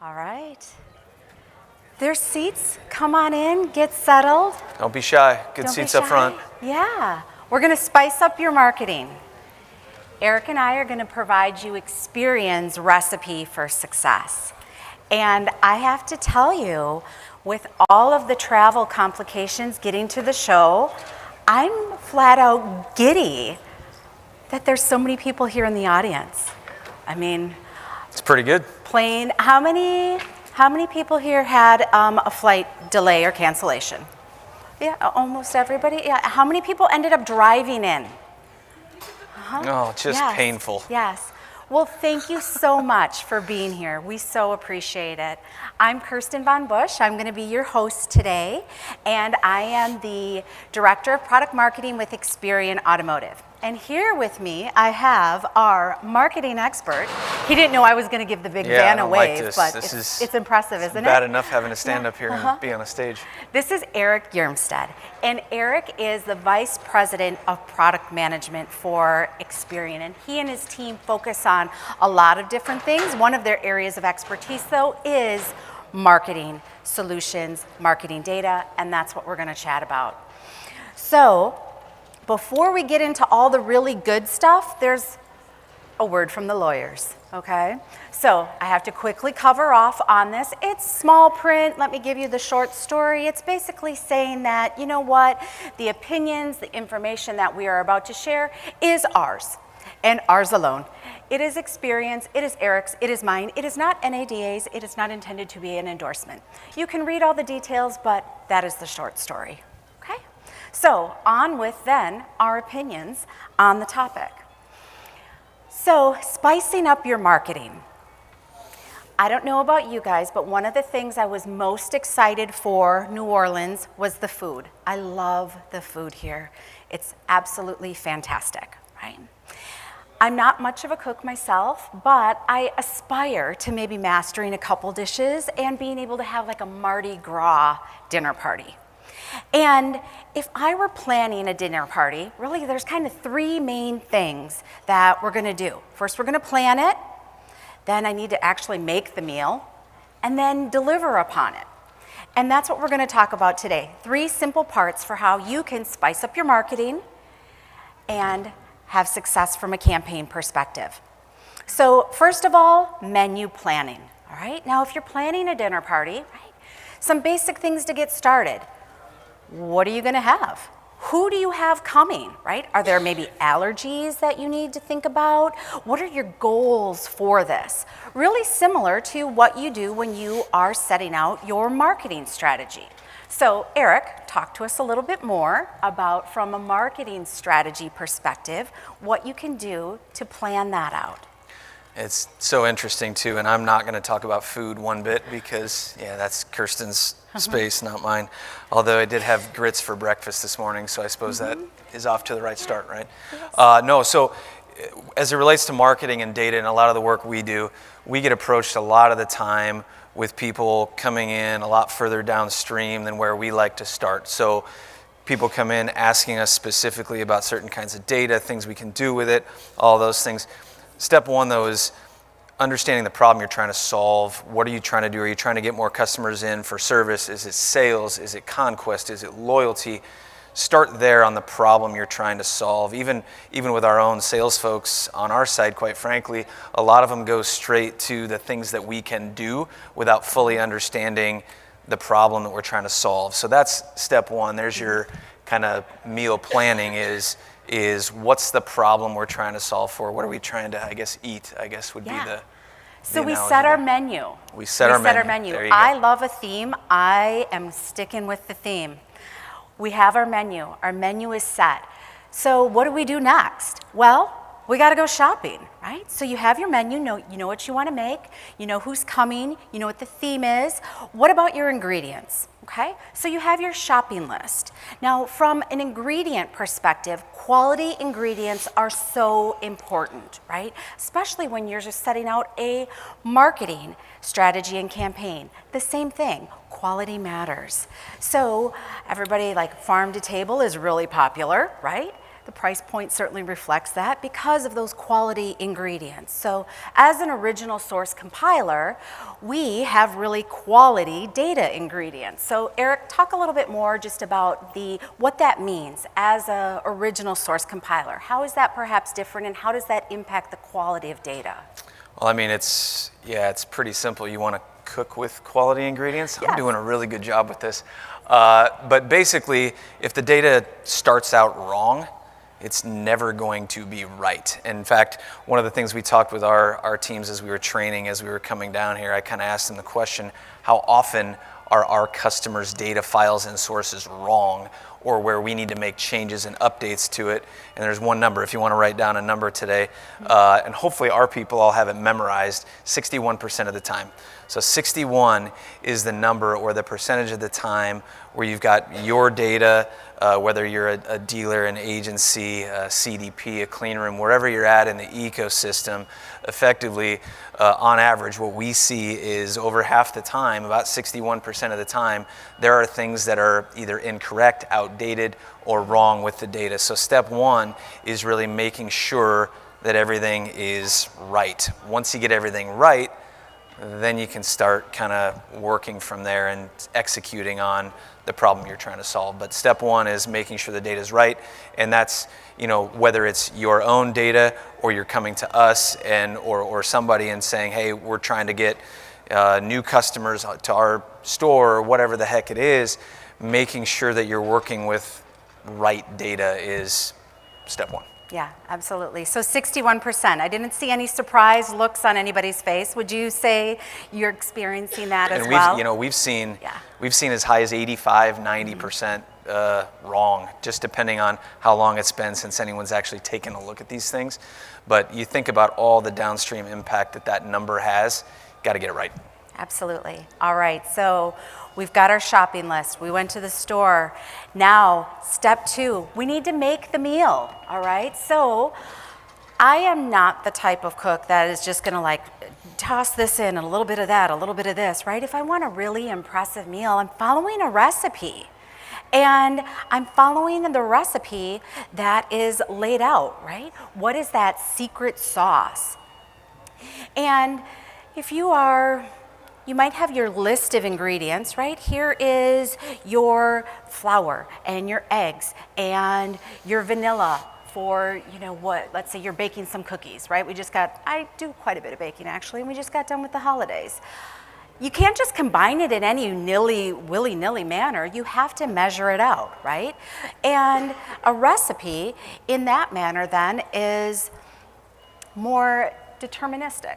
All right. There's seats. Come on in, get settled. Don't be shy. Good Don't be seats up shy. front. Yeah. We're going to spice up your marketing. Eric and I are going to provide you Experian's recipe for success. And I have to tell you, with all of the travel complications getting to the show, I'm flat out giddy that there's so many people here in the audience. I mean, It's pretty good. plane, how many people here had a flight delay or cancellation? Yeah, almost everybody. Yeah, how many people ended up driving in? Oh, just Yes, painful. Yes. Well, thank you so much for being here. We so appreciate it. I'm Kirsten Von Busch. I'm going to be your host today, and I am the Director of Product Marketing with Experian Automotive. And here with me, I have our marketing expert. He didn't know I was going to give the big Yeah, I van a don't like wave, this. but This is it's impressive, isn't Bad it? enough having to stand up here and be on a stage. This is Eric Yermstead, and Eric is the Vice President of Product Management for Experian, and he and his team focus on a lot of different things. One of their areas of expertise, though, is marketing solutions, marketing data, and that's what we're going to chat about. So, before we get into all the really good stuff, there's a word from the lawyers, okay? So I have to quickly cover off on this. It's small print. Let me give you the short story. It's basically saying that, you know what, the opinions, the information that we are about to share is ours, and ours alone. It is Experian's, it is Eric's, it is mine. It is not NADA's, it is not intended to be an endorsement. You can read all the details, but that is the short story, okay? So on with then our opinions on the topic. So spicing up your marketing. I don't know about you guys, but one of the things I was most excited for New Orleans was the food. I love the food here. It's absolutely fantastic, right? I'm not much of a cook myself, but I aspire to maybe mastering a couple dishes and being able to have like a Mardi Gras dinner party. And if I were planning a dinner party, really there's kind of three main things that we're gonna do. First, we're gonna plan it, then I need to actually make the meal, and then deliver upon it. And that's what we're gonna talk about today. Three simple parts for how you can spice up your marketing and have success from a campaign perspective. So first of all, menu planning, all right? Now, if you're planning a dinner party, right, some basic things to get started. What are you gonna have? Who do you have coming, right? Are there maybe allergies that you need to think about? What are your goals for this? Really similar to what you do when you are setting out your marketing strategy. So Eric, talk to us a little bit more about, from a marketing strategy perspective, what you can do to plan that out. It's so interesting too, and I'm not going to talk about food one bit because, yeah, that's Kirsten's space, not mine. Although I did have grits for breakfast this morning, so I suppose that is off to the right start, right? Yes. No, so as it relates to marketing and data and a lot of the work we do, we get approached a lot of the time with people coming in a lot further downstream than where we like to start. So people come in asking us specifically about certain kinds of data, things we can do with it, all those things. Step one, though, is understanding the problem you're trying to solve. What are you trying to do? Are you trying to get more customers in for service? Is it sales? Is it conquest? Is it loyalty? Start there on the problem you're trying to solve. Even with our own sales folks on our side, quite frankly, a lot of them go straight to the things that we can do without fully understanding the problem that we're trying to solve. So that's step one. There's your kind of meal planning is what's the problem we're trying to solve for? What are we trying to, I guess, eat, I guess would be the So we analogy set our there. menu. We set our menu. There you go. I love a theme. I am sticking with the theme. We have our menu. Our menu is set. So what do we do next? Well, we got to go shopping, right? So you have your menu, you know what you want to make, you know who's coming, you know what the theme is. What about your ingredients? Okay, so you have your shopping list. Now, from an ingredient perspective, quality ingredients are so important, right? Especially when you're just setting out a marketing strategy and campaign. The same thing, quality matters. So everybody, like farm to table is really popular, right? The price point certainly reflects that because of those quality ingredients. So as an original source compiler, we have really quality data ingredients. So Eric, talk a little bit more just about what that means as an original source compiler. How is that perhaps different, and how does that impact the quality of data? Well, I mean, it's pretty simple. You want to cook with quality ingredients. Yes. I'm doing a really good job with this. But basically, if the data starts out wrong, it's never going to be right. In fact, one of the things we talked with our teams as we were training, as we were coming down here, I kind of asked them the question, how often are our customers' data files and sources wrong, or where we need to make changes and updates to it? And there's one number, if you want to write down a number today, and hopefully our people all have it memorized, 61% of the time. So 61 is the number, or the percentage of the time where you've got your data, whether you're a dealer, an agency, a CDP, a clean room, wherever you're at in the ecosystem, effectively, on average, what we see is over half the time, about 61% of the time, there are things that are either incorrect, outdated, or wrong with the data. So step one is really making sure that everything is right. Once you get everything right, then you can start kind of working from there and executing on the problem you're trying to solve. But step one is making sure the data is right, and that's, whether it's your own data or you're coming to us or somebody and saying, hey, we're trying to get new customers to our store, or whatever the heck it is, making sure that you're working with right data is step one. Yeah, absolutely. So 61%. I didn't see any surprised looks on anybody's face. Would you say you're experiencing that as well? And we've seen as high as 85, 90% wrong, just depending on how long it's been since anyone's actually taken a look at these things. But you think about all the downstream impact that number has, got to get it right. Absolutely. All right, so we've got our shopping list. We went to the store. Now, step two, we need to make the meal, all right? So I am not the type of cook that is just gonna toss this in, a little bit of that, a little bit of this, right? If I want a really impressive meal, I'm following a recipe. And I'm following the recipe that is laid out, right? What is that secret sauce? And if you might have your list of ingredients, right? Here is your flour and your eggs and your vanilla for, let's say you're baking some cookies, right? I do quite a bit of baking actually, and we just got done with the holidays. You can't just combine it in any willy-nilly manner. You have to measure it out, right? And a recipe in that manner then is more deterministic,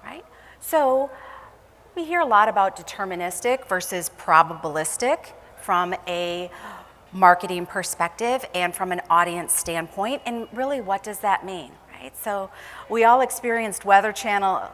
right? So we hear a lot about deterministic versus probabilistic from a marketing perspective and from an audience standpoint, and really what does that mean, right? So we all experienced Weather Channel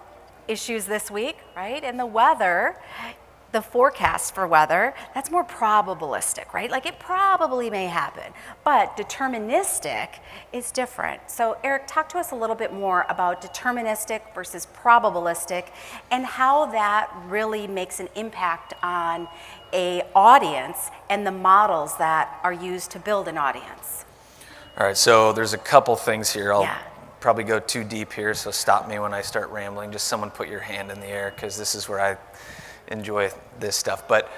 issues this week, right? And the forecast for weather, that's more probabilistic, right? It probably may happen, but deterministic is different. So Eric, talk to us a little bit more about deterministic versus probabilistic and how that really makes an impact on an audience and the models that are used to build an audience. All right, so there's a couple things here. I'll probably go too deep here, so stop me when I start rambling. Just someone put your hand in the air, because this is where I enjoy this stuff. But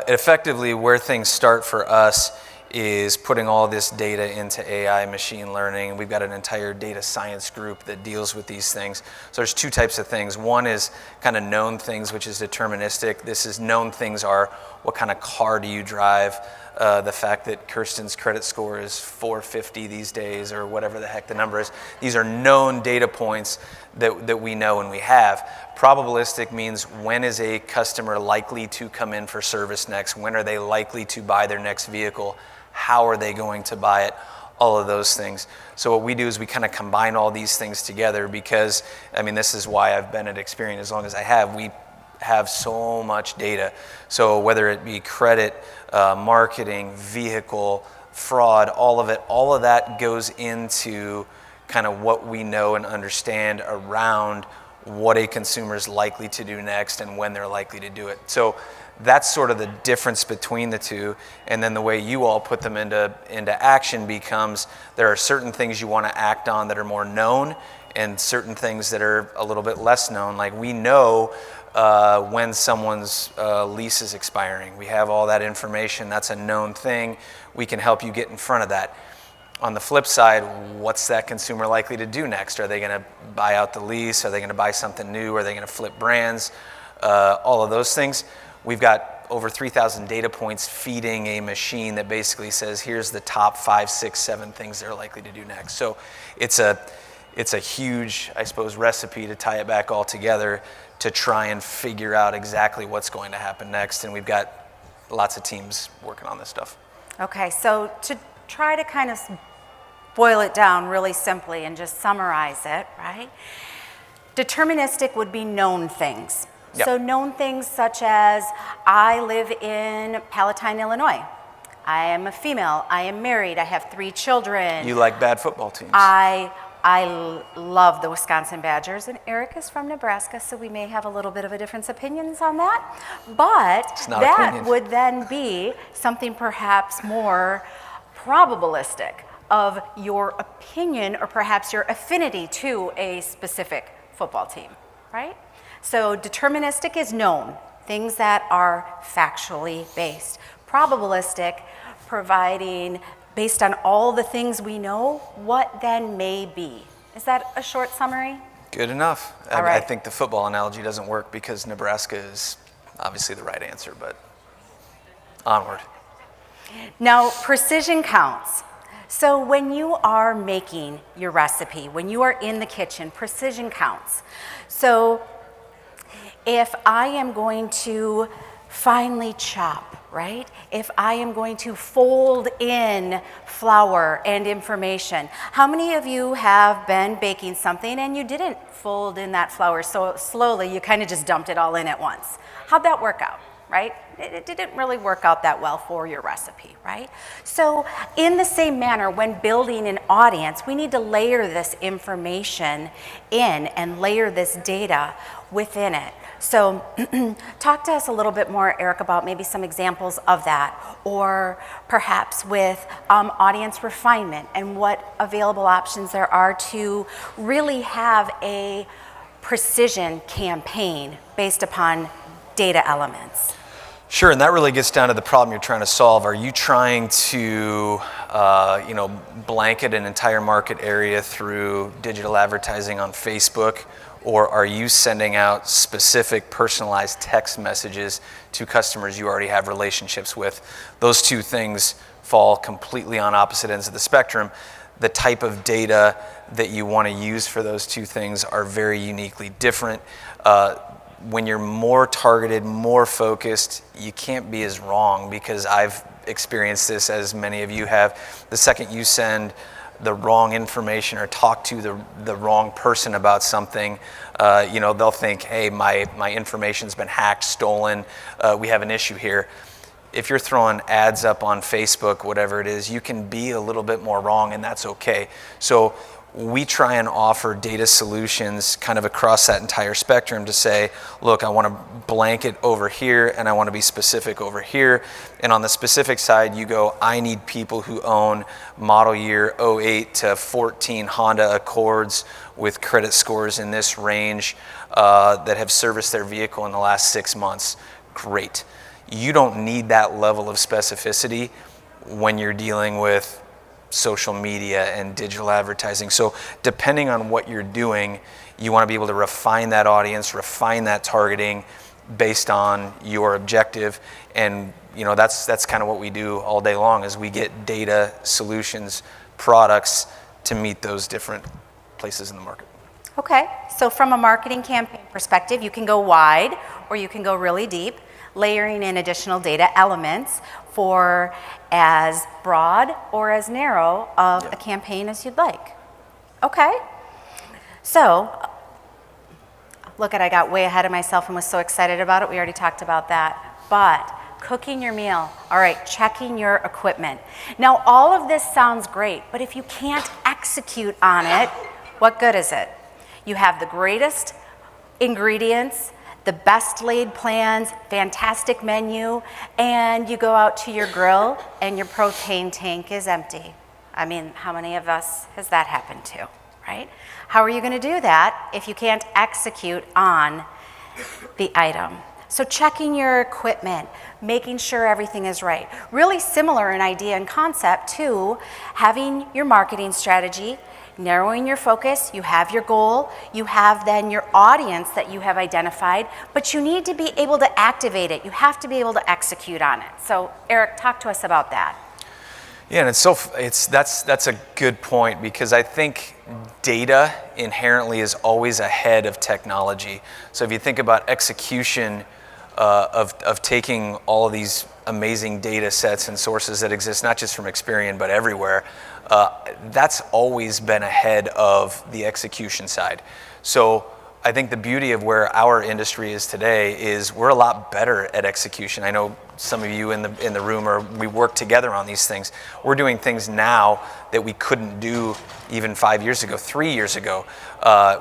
effectively, where things start for us is putting all this data into AI, machine learning. We've got an entire data science group that deals with these things. So there's two types of things. One is kind of known things, which is deterministic. This is known things are, what kind of car do you drive? The fact that Kirsten's credit score is 450 these days, or whatever the heck the number is. These are known data points that we know and we have. Probabilistic means, when is a customer likely to come in for service next? When are they likely to buy their next vehicle? How are they going to buy it? All of those things. So what we do is we kind of combine all these things together, because, this is why I've been at Experian as long as I have. We have so much data. So whether it be credit, marketing, vehicle, fraud, all of that goes into kind of what we know and understand around what a consumer is likely to do next and when they're likely to do it. So that's sort of the difference between the two. And then the way you all put them into action becomes there are certain things you want to act on that are more known and certain things that are a little bit less known. Like we know when someone's lease is expiring. We have all that information. That's a known thing. We can help you get in front of that. On the flip side, what's that consumer likely to do next? Are they going to buy out the lease? Are they going to buy something new? Are they going to flip brands? All of those things. We've got over 3,000 data points feeding a machine that basically says, here's the top 5, 6, 7 things they're likely to do next. So it's a huge, I suppose, recipe to tie it back all together to try and figure out exactly what's going to happen next. And we've got lots of teams working on this stuff. Okay, so to try to kind of boil it down really simply and just summarize it, right? Deterministic would be known things. Yep. So known things such as, I live in Palatine, Illinois. I am a female. I am married. I have 3 children. You like bad football teams. I love the Wisconsin Badgers, and Eric is from Nebraska, so we may have a little bit of a difference opinions on that. But that opinion. would then be something perhaps more probabilistic of your opinion or perhaps your affinity to a specific football team, right? So deterministic is known, things that are factually based. Probabilistic, providing, based on all the things we know, what then may be. Is that a short summary? Good enough. All I right. think the football analogy doesn't work because Nebraska is obviously the right answer, but onward. Now, precision counts. So when you are making your recipe, when you are in the kitchen, precision counts. So if I am going to finely chop, right? If I am going to fold in flour and information, how many of you have been baking something and you didn't fold in that flour so slowly, you kind of just dumped it all in at once? How'd that work out, right? It didn't really work out that well for your recipe, right? So in the same manner, when building an audience, we need to layer this information in and layer this data within it. So talk to us a little bit more, Eric, about maybe some examples of that, or perhaps with audience refinement and what available options there are to really have a precision campaign based upon data elements. Sure, and that really gets down to the problem you're trying to solve. Are you trying to, blanket an entire market area through digital advertising on Facebook, or are you sending out specific personalized text messages to customers you already have relationships with? Those two things fall completely on opposite ends of the spectrum. The type of data that you want to use for those two things are very uniquely different. When you're more targeted, more focused, you can't be as wrong, because I've experienced this, as many of you have. The second you send the wrong information or talk to the wrong person about something, they'll think, hey, my information's been hacked, stolen, we have an issue here. If you're throwing ads up on Facebook, whatever it is, you can be a little bit more wrong, and that's okay. So we try and offer data solutions kind of across that entire spectrum to say, look, I want to blanket over here and I want to be specific over here. And on the specific side, you go, I need people who own model year 08 to 14 Honda Accords with credit scores in this range that have serviced their vehicle in the last 6 months. Great. You don't need that level of specificity when you're dealing with social media and digital advertising. So depending on what you're doing, you want to be able to refine that audience, refine that targeting based on your objective. And that's kind of what we do all day long, is we get data, solutions, products to meet those different places in the market. Okay, so from a marketing campaign perspective, you can go wide or you can go really deep, layering in additional data elements for as broad or as narrow of a campaign as you'd like. Okay, so look, I got way ahead of myself and was so excited about it. We already talked about that. But cooking your meal, all right, checking your equipment. Now, all of this sounds great, but if you can't execute on it, what good is it? You have the greatest ingredients, the best laid plans, fantastic menu, and you go out to your grill and your propane tank is empty. I mean, how many of us has that happened to, right? How are you going to do that if you can't execute on the item? So checking your equipment, making sure everything is right. Really similar in idea and concept to having your marketing strategy, narrowing your focus, you have your goal, you have then your audience that you have identified, but you need to be able to activate it. You have to be able to execute on it. So Eric, talk to us about that. Yeah, and that's a good point, because I think data inherently is always ahead of technology. So if you think about execution of taking all of these amazing data sets and sources that exist, not just from Experian, but everywhere, that's always been ahead of the execution side. So I think the beauty of where our industry is today is we're a lot better at execution. I know some of you in the room, we work together on these things. We're doing things now that we couldn't do even 5 years ago, 3 years ago,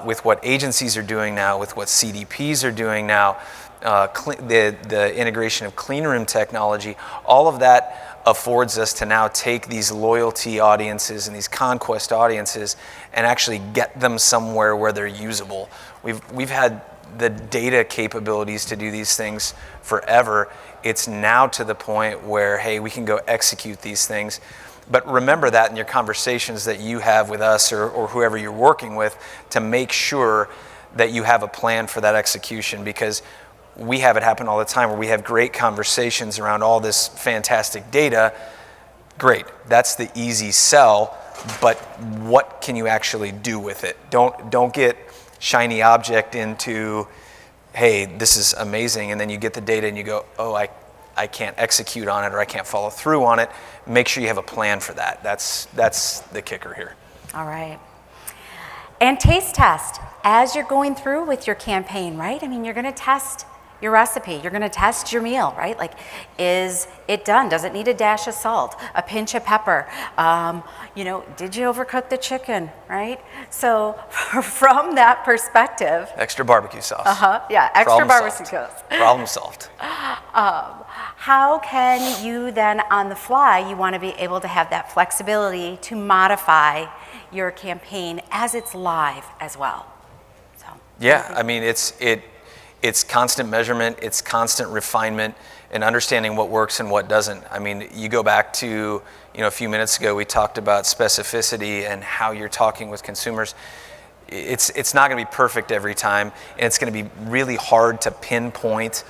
with what agencies are doing now, with what CDPs are doing now, the integration of clean room technology. All of that affords us to now take these loyalty audiences and these conquest audiences and actually get them somewhere where they're usable. We've had the data capabilities to do these things forever. It's now to the point where, hey, we can go execute these things. But remember that in your conversations that you have with us or whoever you're working with, to make sure that you have a plan for that execution, because we have it happen all the time where we have great conversations around all this fantastic data. Great, that's the easy sell, but what can you actually do with it? Don't get shiny object into, hey, this is amazing, and then you get the data and you go, oh, I can't execute on it, or I can't follow through on it. Make sure you have a plan for that. That's the kicker here. All right. And taste test as you're going through with your campaign, right? I mean, you're going to test your recipe. You're going to test your meal, right? Like, is it done? Does it need a dash of salt, a pinch of pepper? Did you overcook the chicken, right? So from that perspective. Extra barbecue sauce. Yeah, extra barbecue sauce. Problem solved. How can you then, on the fly, you want to be able to have that flexibility to modify your campaign as it's live as well? So. Yeah, I mean, it's constant measurement, it's constant refinement, and understanding what works and what doesn't. I mean, you go back to, a few minutes ago, we talked about specificity and how you're talking with consumers. It's not going to be perfect every time, and it's going to be really hard to pinpoint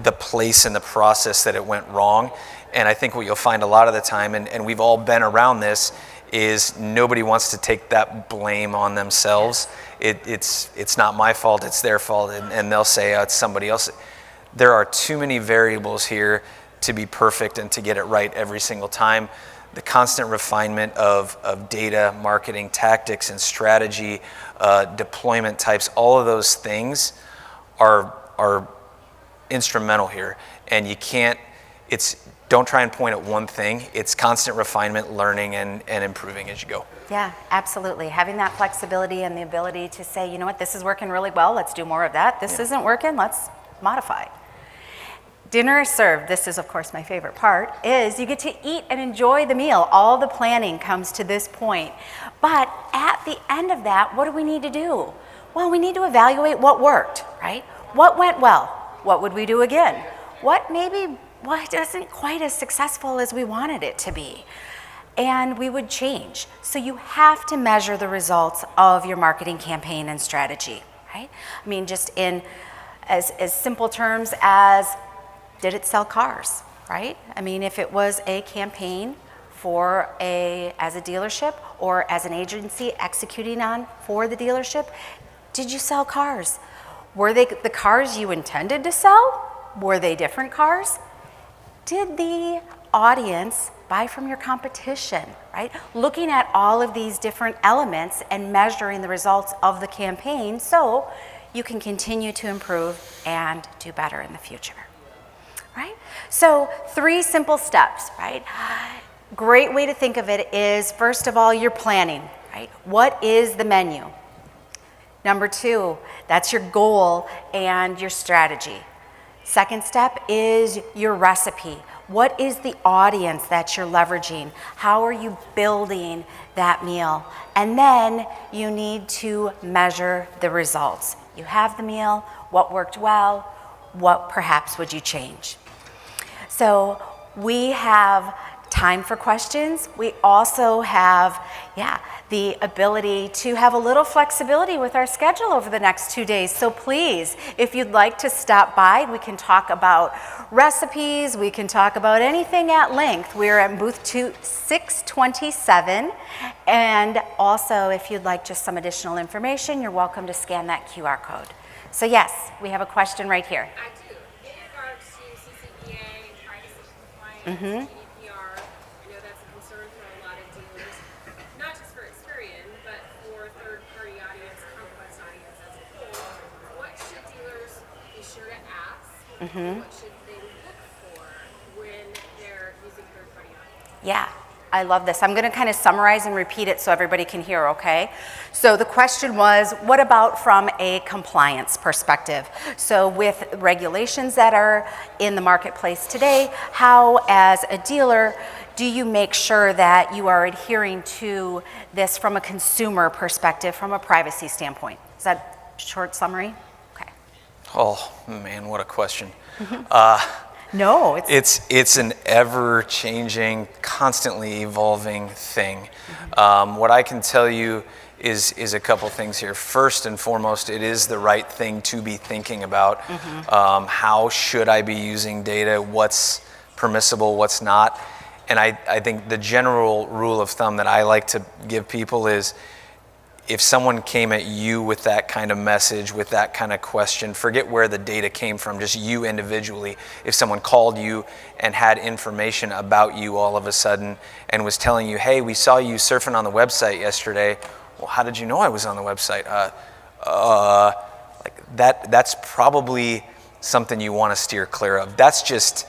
the place in the process that it went wrong. And I think what you'll find a lot of the time, and we've all been around this, is nobody wants to take that blame on themselves. It's not my fault, it's their fault, and they'll say, oh, it's somebody else. There are too many variables here to be perfect and to get it right every single time. The constant refinement of data, marketing tactics and strategy, deployment types, all of those things are instrumental here. And don't try and point at one thing. It's constant refinement, learning, and improving as you go. Yeah, absolutely. Having that flexibility and the ability to say, you know what, this is working really well, let's do more of that. This isn't working, let's modify. Dinner is served. This is, of course, my favorite part, is you get to eat and enjoy the meal. All the planning comes to this point. But at the end of that, what do we need to do? Well, we need to evaluate what worked, right? What went well? What would we do again? What isn't quite as successful as we wanted it to be? And we would change. So you have to measure the results of your marketing campaign and strategy, right? I mean, just in as simple terms as, did it sell cars, right? I mean, if it was a campaign as a dealership or as an agency executing on for the dealership, did you sell cars? Were they the cars you intended to sell? Were they different cars? Did the audience buy from your competition, right? Looking at all of these different elements and measuring the results of the campaign so you can continue to improve and do better in the future, right? So 3 simple steps, right? Great way to think of it is, first of all, your planning, right? What is the menu? Number 2, that's your goal and your strategy. Second step is your recipe. What is the audience that you're leveraging? How are you building that meal? And then you need to measure the results. You have the meal, what worked well, what perhaps would you change? So we have time for questions. We also have, the ability to have a little flexibility with our schedule over the next 2 days. So please, if you'd like to stop by, we can talk about recipes, we can talk about anything at length. We're at booth 627. And also, if you'd like just some additional information, you're welcome to scan that QR code. So yes, we have a question right here. I do. In regards to CCPA, privacy compliance, GDPR, I know that's a concern for a lot of dealers, not just for Experian, but for third-party audience, conquest audience as a whole. What should dealers be sure to ask? What should they look for when they're using third-party audience? Yeah, I love this. I'm going to kind of summarize and repeat it so everybody can hear, okay? So the question was, what about from a compliance perspective? So with regulations that are in the marketplace today, how as a dealer do you make sure that you are adhering to this from a consumer perspective, from a privacy standpoint? Is that a short summary? Okay. Oh man, what a question. No, It's an ever-changing, constantly evolving thing. What I can tell you is a couple things here. First and foremost, it is the right thing to be thinking about. How should I be using data? What's permissible? What's not? And I think the general rule of thumb that I like to give people is, if someone came at you with that kind of message, with that kind of question, forget where the data came from, just you individually. If someone called you and had information about you all of a sudden and was telling you, hey, we saw you surfing on the website yesterday. Well, how did you know I was on the website? Like that's probably something you want to steer clear of. That's just,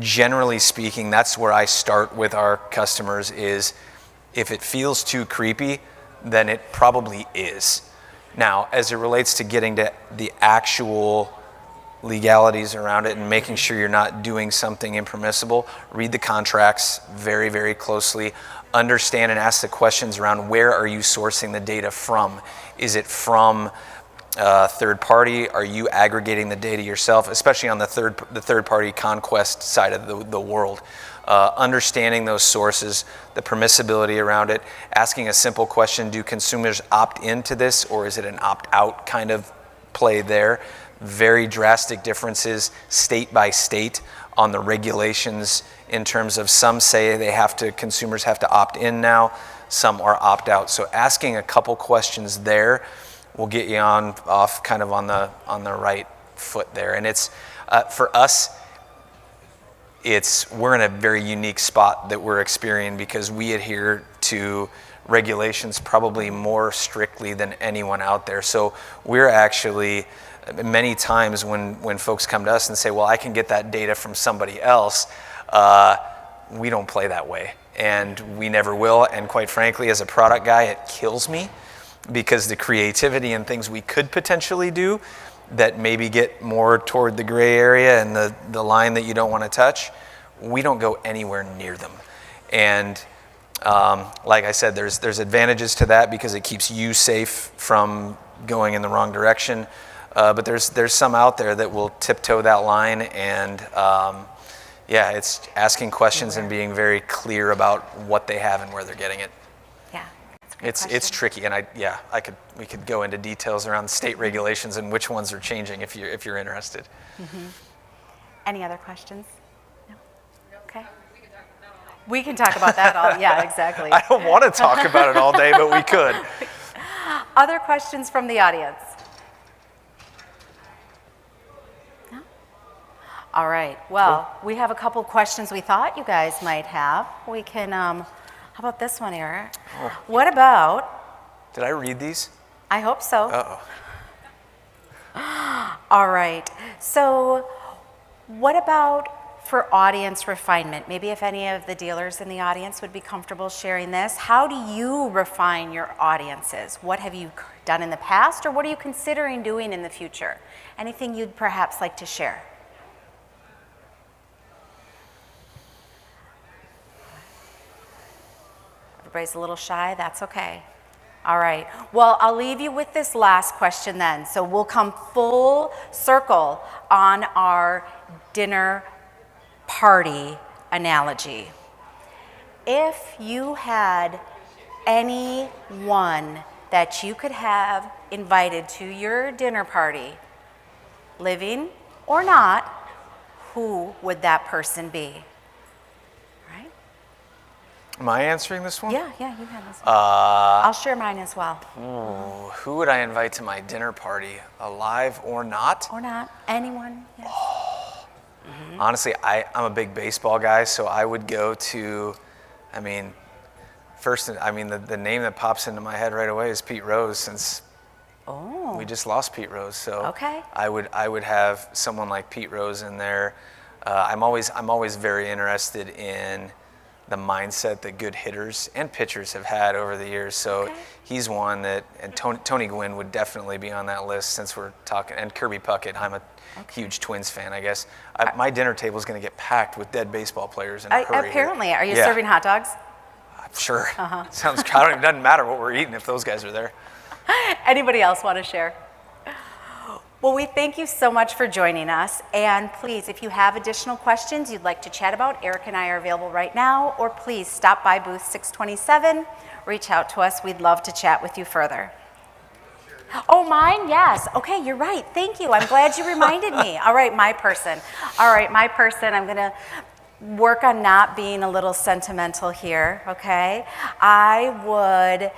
generally speaking, that's where I start with our customers is, if it feels too creepy, then it probably is. Now, as it relates to getting to the actual legalities around it and making sure you're not doing something impermissible, read the contracts very, very closely. Understand and ask the questions around, where are you sourcing the data from? Is it from third party? Are you aggregating the data yourself, especially on the third party conquest side of the world? Understanding those sources, the permissibility around it, asking a simple question, do consumers opt into this, or is it an opt-out kind of play there? Very drastic differences state by state on the regulations, in terms of some say consumers have to opt in now, some are opt-out. So asking a couple questions there will get you off kind of on the right foot there. And it's for us, we're in a very unique spot that we're experiencing, because we adhere to regulations probably more strictly than anyone out there. So we're actually, many times when folks come to us and say, well, I can get that data from somebody else, we don't play that way, and we never will. And quite frankly, as a product guy, it kills me, because the creativity and things we could potentially do that maybe get more toward the gray area and the line that you don't want to touch, we don't go anywhere near them. And like I said, there's advantages to that, because it keeps you safe from going in the wrong direction. But there's some out there that will tiptoe that line, and it's asking questions and being very clear about what they have and where they're getting it. Yeah. It's tricky, and we could go into details around the state regulations and which ones are changing if you're interested. Any other questions? No? Okay. We can talk about that all. Yeah, exactly. I don't want to talk about it all day, but we could. Other questions from the audience? No? All right. Well, we have a couple questions we thought you guys might have. We can, how about this one, Eric? Oh. What about... Did I read these? I hope so. Uh-oh. All right. So what about for audience refinement? Maybe if any of the dealers in the audience would be comfortable sharing this. How do you refine your audiences? What have you done in the past, or what are you considering doing in the future? Anything you'd perhaps like to share? Everybody's a little shy, that's okay. All right, well, I'll leave you with this last question then. So we'll come full circle on our dinner party analogy. If you had anyone that you could have invited to your dinner party, living or not, who would that person be? Right? Am I answering this one? Yeah, you have this one. I'll share mine as well. Who would I invite to my dinner party, alive or not? Or not, anyone, yes. Honestly, I'm a big baseball guy, so I would go to, the name that pops into my head right away is Pete Rose, since we just lost Pete Rose. So Okay. I would have someone like Pete Rose in there. I'm always very interested in the mindset that good hitters and pitchers have had over the years. So Okay. he's one that, and Tony Gwynn would definitely be on that list since we're talking, and Kirby Puckett. I'm a huge Twins fan, I guess. My dinner table is going to get packed with dead baseball players in a hurry. Apparently, are you Yeah. serving hot dogs? Sure. Sounds crowded. It doesn't matter what we're eating if those guys are there. Anybody else want to share? Well, we thank you so much for joining us. And please, if you have additional questions you'd like to chat about, Eric and I are available right now, or please stop by booth 627, reach out to us. We'd love to chat with you further. Oh, mine? Yes. Okay, you're right. Thank you. I'm glad you reminded me. All right, my person. I'm going to work on not being a little sentimental here, okay? I would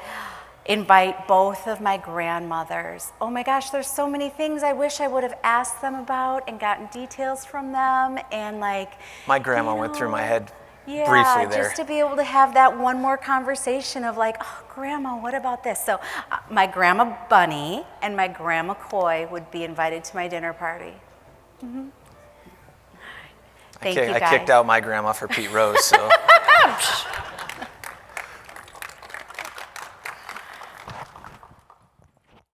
invite both of my grandmothers. Oh my gosh, there's so many things I wish I would have asked them about and gotten details from them, and My grandma went through my head yeah, briefly there. just to be able to have that one more conversation of oh, Grandma, what about this? So my Grandma Bunny and my Grandma Coy would be invited to my dinner party. Thank you, guys. I kicked out my grandma for Pete Rose, so